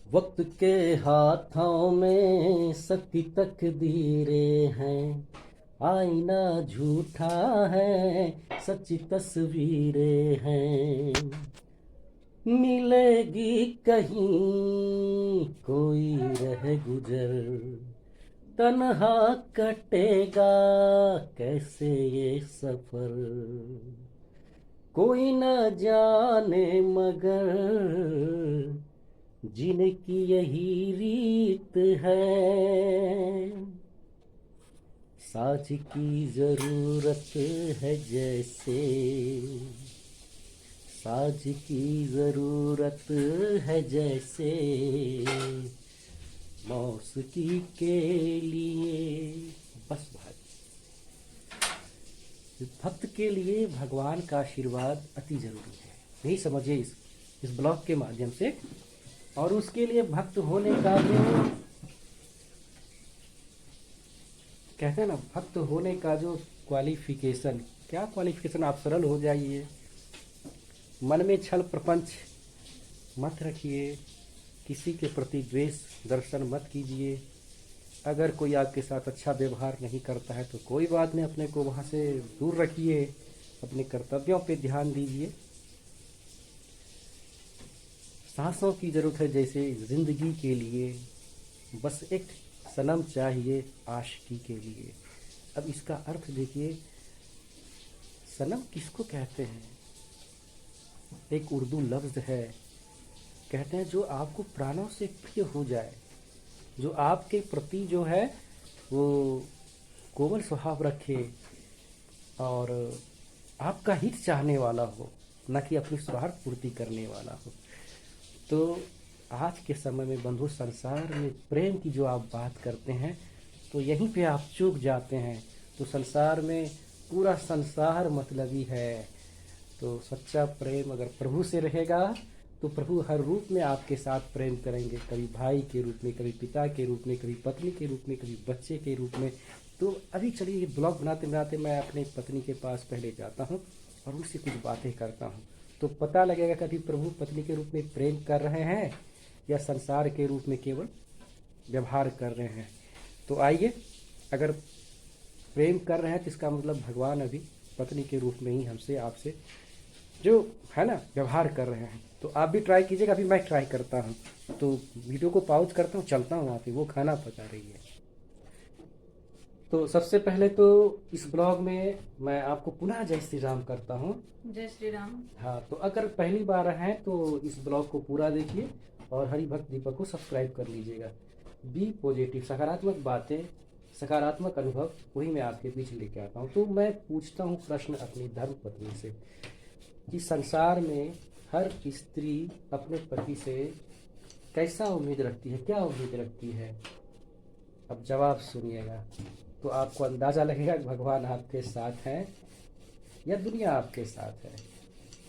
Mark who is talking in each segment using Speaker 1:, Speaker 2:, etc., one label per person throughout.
Speaker 1: वक्त के हाथों में सबकी तकदीरें हैं, आईना झूठा है, सच्ची तस्वीरें हैं। मिलेगी कहीं कोई रह गुजर, तन्हा कटेगा कैसे ये सफर। कोई न जाने मगर जीने की यही रीत है। साझ की जरूरत है जैसे, साझ की जरूरत है जैसे, मौसीकी के लिए। बस भाई, भक्त के लिए भगवान का आशीर्वाद अति जरूरी है, यही समझिए इस ब्लॉग के माध्यम से। और उसके लिए भक्त होने का जो कहते हैं ना, भक्त होने का जो क्वालिफिकेशन, क्या क्वालिफिकेशन, आप सरल हो जाइए, मन में छल प्रपंच मत रखिए, किसी के प्रति द्वेष दर्शन मत कीजिए। अगर कोई आपके साथ अच्छा व्यवहार नहीं करता है तो कोई बात नहीं, अपने को वहाँ से दूर रखिए, अपने कर्तव्यों पे ध्यान दीजिए। सांसों की ज़रूरत है जैसे ज़िंदगी के लिए, बस एक सनम चाहिए आशिकी के लिए। अब इसका अर्थ देखिए, सनम किसको कहते हैं? एक उर्दू लफ्ज़ है, कहते हैं जो आपको प्राणों से प्रिय हो जाए, जो आपके प्रति जो है वो कोमल स्वभाव रखे और आपका हित चाहने वाला हो, न कि अपनी स्वार्थ पूर्ति करने वाला हो। तो आज के समय में बंधु, संसार में प्रेम की जो आप बात करते हैं तो यहीं पे आप चूक जाते हैं। तो संसार में पूरा संसार मतलबी है। तो सच्चा प्रेम अगर प्रभु से रहेगा तो प्रभु हर रूप में आपके साथ प्रेम करेंगे, कभी भाई के रूप में, कभी पिता के रूप में, कभी पत्नी के रूप में, कभी बच्चे के रूप में। तो अभी चलिए, ये ब्लॉग बनाते बनाते मैं अपने पत्नी के पास पहले जाता हूँ और उनसे कुछ बातें करता हूँ, तो पता लगेगा कभी प्रभु पत्नी के रूप में प्रेम कर रहे हैं या संसार के रूप में केवल व्यवहार कर रहे हैं। तो आइए, अगर प्रेम कर रहे हैं तो इसका मतलब भगवान अभी पत्नी के रूप में ही हमसे आपसे जो है ना व्यवहार कर रहे हैं। तो आप भी ट्राई कीजिएगा, अभी मैं ट्राई करता हूँ। तो वीडियो को पॉज करता हूँ, चलता हूँ वहाँ पे, वो खाना पका रही है। तो सबसे पहले तो इस ब्लॉग में मैं आपको पुनः जय श्री राम करता हूँ।
Speaker 2: जय श्री राम।
Speaker 1: हाँ, तो अगर पहली बार हैं तो इस ब्लॉग को पूरा देखिए और हरि भक्त दीपक को सब्सक्राइब कर लीजिएगा। बी पॉजिटिव, सकारात्मक बातें, सकारात्मक अनुभव, वही मैं आपके बीच लेके आता हूँ। तो मैं पूछता हूँ प्रश्न अपनी धर्म पत्नी से कि संसार में हर स्त्री अपने पति से कैसा उम्मीद रखती है, क्या उम्मीद रखती है? अब जवाब सुनिएगा तो आपको अंदाज़ा लगेगा कि भगवान आपके साथ हैं या दुनिया आपके साथ है,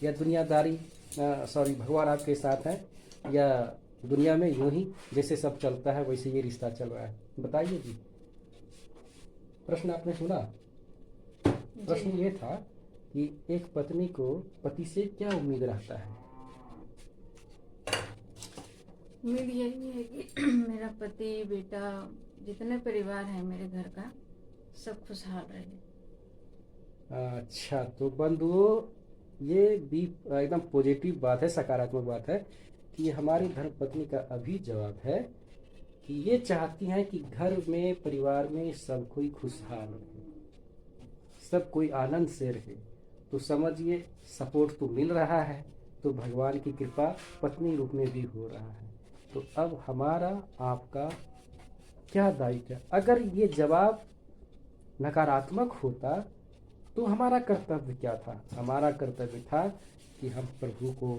Speaker 1: या दुनियादारी, सॉरी, भगवान आपके साथ हैं या दुनिया में यूं ही जैसे सब चलता है वैसे ये रिश्ता चल रहा है। बताइए जी। प्रश्न आपने सुना?
Speaker 2: जी।
Speaker 1: प्रश्न ये था कि एक पत्नी को पति से क्या उम्मीद रहता है?
Speaker 2: उम्मीद यही है कि मेरा पति, बेटा, जितने परिवार है मेरे घर का, सब खुशहाल रहे।
Speaker 1: अच्छा, तो बंधुओं, ये भी एकदम पॉजिटिव बात है, सकारात्मक बात है कि हमारी धर्मपत्नी का अभी जवाब है कि ये चाहती हैं कि घर में, परिवार में सब कोई खुशहाल रहे, सब कोई आनंद से रहे। तो समझिए, सपोर्ट तो मिल रहा है, तो भगवान की कृपा पत्नी रूप में भी हो रहा है। तो अब हमारा आपका क्या दायित्व है? अगर ये जवाब नकारात्मक होता तो हमारा कर्तव्य क्या था? हमारा कर्तव्य था कि हम प्रभु को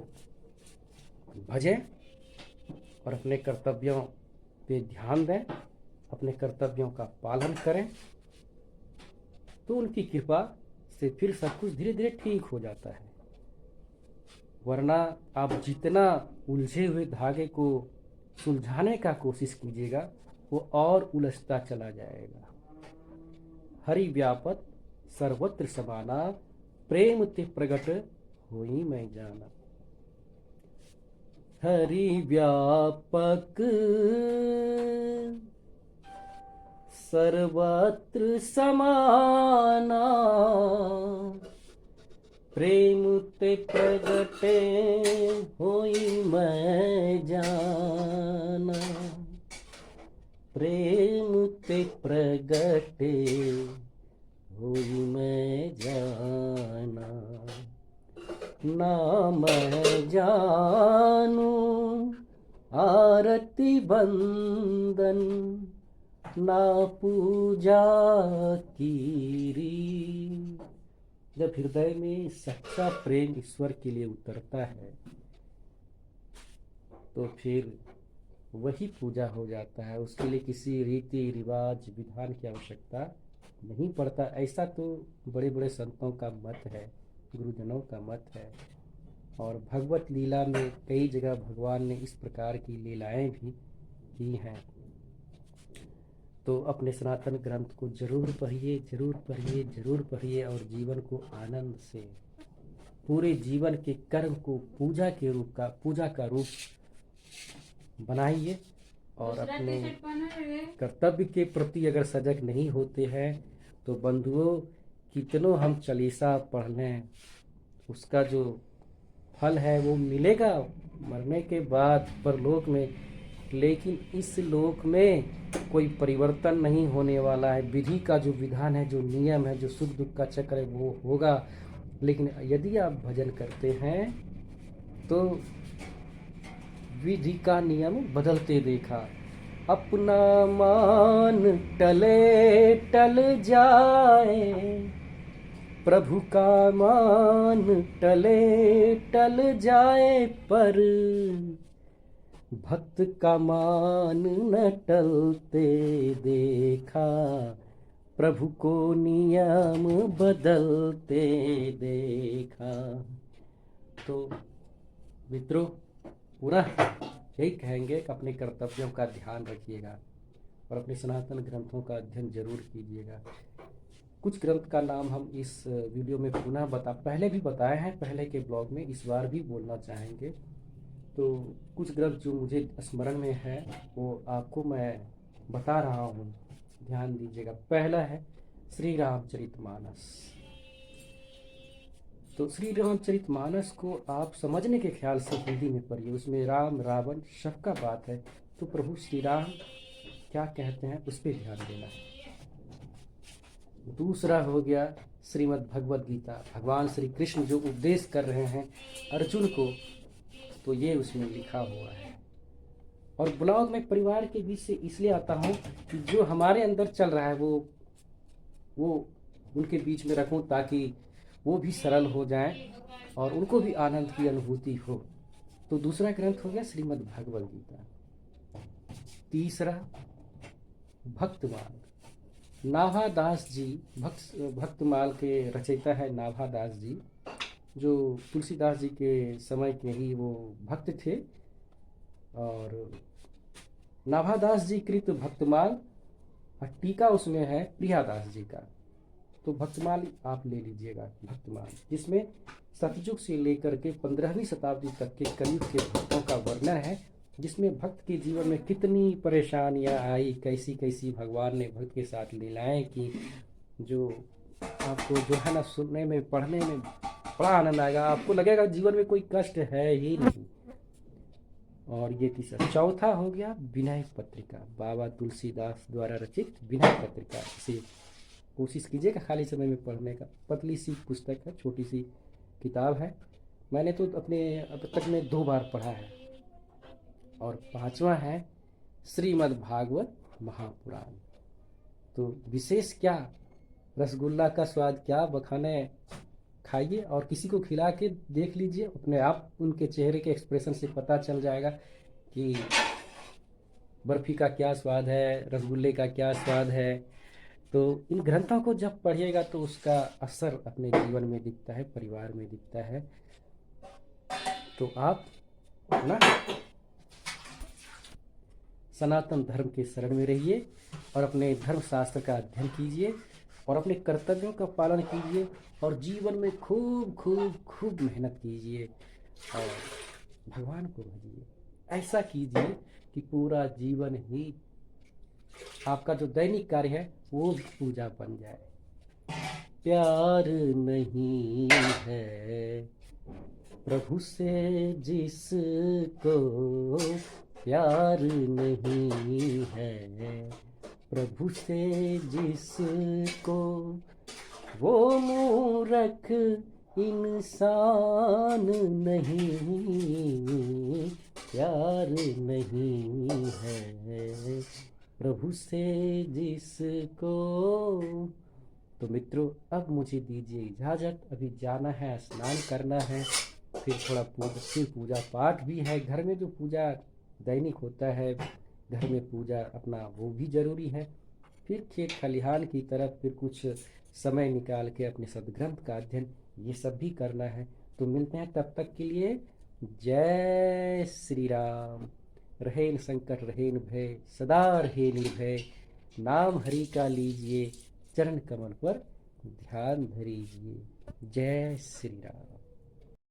Speaker 1: भजें और अपने कर्तव्यों पे ध्यान दें, अपने कर्तव्यों का पालन करें। तो उनकी कृपा से फिर सब कुछ धीरे धीरे ठीक हो जाता है। वरना आप जितना उलझे हुए धागे को सुलझाने का कोशिश कीजिएगा वो और उलझता चला जाएगा। हरि व्यापत सर्वत्र समाना, प्रेम ते प्रगट होई मैं जाना। हरि व्यापक सर्वत्र समाना, प्रेम ते प्रगटे होई मैं जाना, प्रेम ते प्रगटे होई मैं जाना, ना मैं जानू आरती बंदन, ना पूजा कीरी। जब हृदय में सच्चा प्रेम ईश्वर के लिए उतरता है तो फिर वही पूजा हो जाता है, उसके लिए किसी रीति रिवाज विधान की आवश्यकता नहीं पड़ता। ऐसा तो बड़े बड़े संतों का मत है, गुरुजनों का मत है। और भगवत लीला में कई जगह भगवान ने इस प्रकार की लीलाएं भी की हैं। तो अपने सनातन ग्रंथ को जरूर पढ़िए, जरूर पढ़िए, जरूर पढ़िए और जीवन को आनंद से, पूरे जीवन के कर्म को पूजा का रूप बनाइए। और अपने कर्तव्य के प्रति अगर सजग नहीं होते हैं तो बंधुओं, कितनों हम चालीसा पढ़ लें, उसका जो फल है वो मिलेगा मरने के बाद परलोक में, लेकिन इस लोक में कोई परिवर्तन नहीं होने वाला है। विधि का जो विधान है, जो नियम है, जो सुख दुख का चक्र है वो होगा। लेकिन यदि आप भजन करते हैं तो विधि का नियम बदलते देखा। अपना मान टले टल जाए, प्रभु का मान टले टल जाए, पर भक्त का मान न टलते देखा, प्रभु को नियम बदलते देखा। तो मित्रों, पूरा यही कहेंगे कि अपने कर्तव्यों का ध्यान रखिएगा और अपने सनातन ग्रंथों का अध्ययन जरूर कीजिएगा। कुछ ग्रंथ का नाम हम इस वीडियो में पुनः पहले भी बताए हैं, पहले के ब्लॉग में, इस बार भी बोलना चाहेंगे। तो कुछ ग्रंथ जो मुझे स्मरण में है वो आपको मैं बता रहा हूँ, ध्यान दीजिएगा। पहला है श्री रामचरितमानस। तो श्री रामचरितमानस को आप समझने के ख्याल से हिंदी में पढ़िए। उसमें राम रावण सबका बात है, तो प्रभु श्री राम क्या कहते हैं उस पर ध्यान देना है। दूसरा हो गया श्रीमद् भगवद गीता, भगवान श्री कृष्ण जो उपदेश कर रहे हैं अर्जुन को, तो ये उसमें लिखा हुआ है। और ब्लॉग में परिवार के बीच से इसलिए आता हूँ कि जो हमारे अंदर चल रहा है वो उनके बीच में रखूँ, ताकि वो भी सरल हो जाएं और उनको भी आनंद की अनुभूति हो। तो दूसरा ग्रंथ हो गया श्रीमद् भगवद गीता। तीसरा भक्तमाल, नाभादास जी, भक्तमाल के रचयिता है नाभादास जी, जो तुलसीदास जी के समय के ही वो भक्त थे। और नाभादास जी कृत भक्तमाल, और टीका उसमें है प्रियादास जी का। तो भक्तमाल आप ले लीजिएगा, भक्तमाल, जिसमें सतयुग से लेकर के 15वीं शताब्दी तक के कलयुग के भक्तों का वर्णन है, जिसमें भक्त के जीवन में कितनी परेशानियां आई, कैसी कैसी भगवान ने भक्त के साथ लीलाएं की, जो आपको जो है ना सुनने में, पढ़ने में बड़ा आनंद आएगा। आपको लगेगा जीवन में कोई कष्ट है ही नहीं। और ये तीसरा। चौथा हो गया विनय पत्रिका, बाबा तुलसीदास द्वारा रचित विनय पत्रिका। इसे कोशिश कीजिएगा खाली समय में पढ़ने का, पतली सी पुस्तक है, छोटी सी किताब है। मैंने तो अपने अब तक में 2 बार पढ़ा है। और पांचवा है श्रीमद् भागवत महापुराण। तो विशेष क्या, रसगुल्ला का स्वाद क्या बखाने, खाइए और किसी को खिला के देख लीजिए, अपने आप उनके चेहरे के एक्सप्रेशन से पता चल जाएगा कि बर्फी का क्या स्वाद है, रसगुल्ले का क्या स्वाद है। तो इन ग्रंथों को जब पढ़िएगा तो उसका असर अपने जीवन में दिखता है, परिवार में दिखता है। तो आप ना सनातन धर्म के शरण में रहिए और अपने धर्म शास्त्र का अध्ययन कीजिए और अपने कर्तव्यों का पालन कीजिए और जीवन में खूब खूब खूब मेहनत कीजिए। और भगवान को भजिए। ऐसा कीजिए कि पूरा जीवन ही आपका जो दैनिक कार्य है वो भी पूजा बन जाए। प्यार नहीं है प्रभु से जिसको, प्यार नहीं है प्रभु से जिसको, वो मूर्ख इंसान नहीं, प्यार नहीं है प्रभु से जिसको। तो मित्रों, अब मुझे दीजिए इजाज़त, अभी जाना है, स्नान करना है, फिर थोड़ा पूजा पाठ भी है। घर में जो पूजा दैनिक होता है, घर में पूजा अपना, वो भी ज़रूरी है। फिर खेत खलिहान की तरफ फिर कुछ समय निकाल के अपने सदग्रंथ का अध्ययन, ये सब भी करना है। तो मिलते हैं, तब तक के लिए जय श्री राम। रहे न संकट रहे न भय, सदा रहे निर्भय, नाम हरि का लीजिए, चरण कमल पर ध्यान धरिजिए। जय श्री राम।